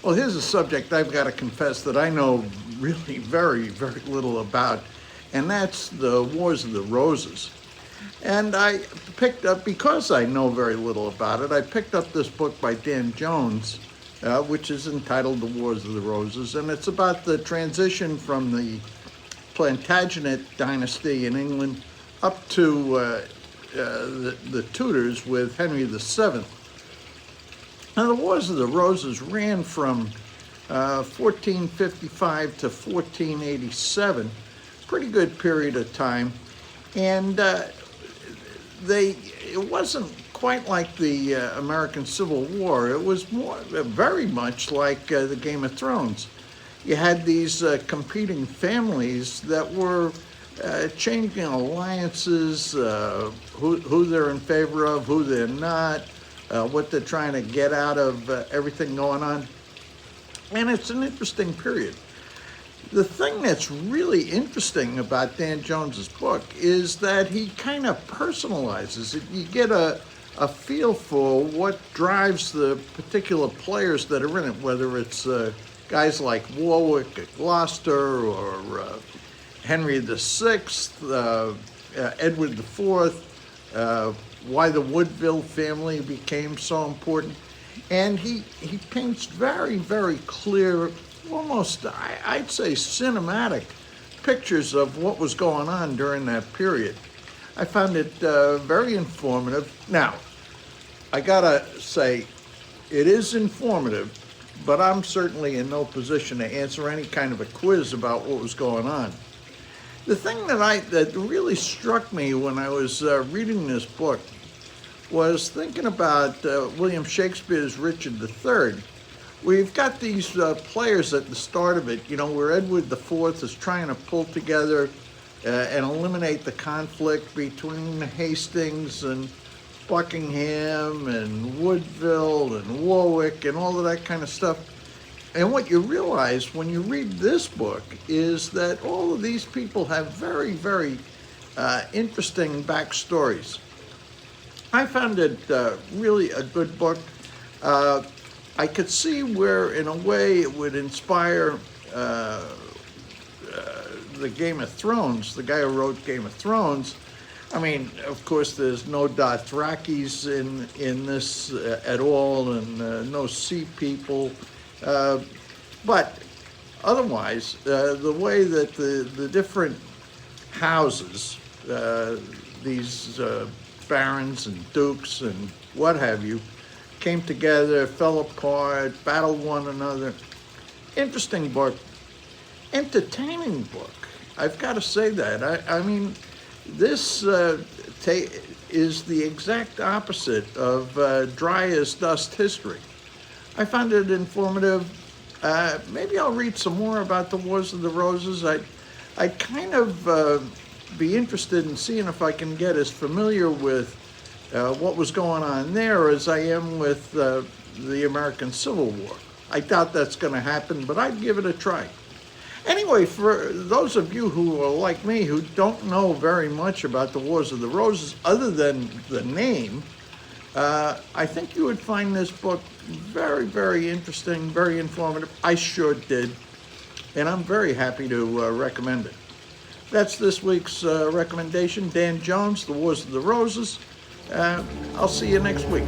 Well, here's a subject I've got to confess that I know really very little about, and that's the Wars of the Roses. And I picked up, because I know very little about it, I picked up this book by Dan Jones, which is entitled The Wars of the Roses, and it's about the transition from the Plantagenet dynasty in England up to the Tudors with Henry VII. Now, the Wars of the Roses ran from 1455 to 1487, pretty good period of time, and it wasn't quite like the American Civil War. It was very much like the Game of Thrones. You had these competing families that were changing alliances, who they're in favor of, who they're not, what they're trying to get out of everything going on. And it's an interesting period. The thing that's really interesting about Dan Jones's book is that he kind of personalizes it. You get a feel for what drives the particular players that are in it, whether it's guys like Warwick at Gloucester or Henry VI, Edward IV, why the Woodville family became so important. And he paints very clear, almost, I'd say, cinematic pictures of what was going on during that period. I found it very informative. Now, I gotta say, it is informative, but I'm certainly in no position to answer any kind of a quiz about what was going on. The thing that really struck me when I was reading this book was thinking about William Shakespeare's Richard III. We've got these players at the start of it, where Edward IV is trying to pull together and eliminate the conflict between Hastings and Buckingham and Woodville and Warwick and all of that kind of stuff. And what you realize when you read this book is that all of these people have very interesting backstories. I found it really a good book. I could see where, in a way, it would inspire the Game of Thrones, the guy who wrote Game of Thrones. I mean, of course, there's no Dothrakis in this at all, and no sea people. But otherwise, the way that the different houses, these barons and dukes and what have you, came together, fell apart, battled one another. Interesting book. Entertaining book. I've got to say that. I mean, this is the exact opposite of dry as dust history. I found it informative. Maybe I'll read some more about the Wars of the Roses. I'd kind of be interested in seeing if I can get as familiar with what was going on there as I am with the American Civil War. I doubt that's going to happen, but I'd give it a try. Anyway, for those of you who are like me, who don't know very much about the Wars of the Roses, other than the name, I think you would find this book very interesting, very informative. I sure did, and I'm very happy to recommend it. That's this week's recommendation. Dan Jones, The Wars of the Roses. I'll see you next week.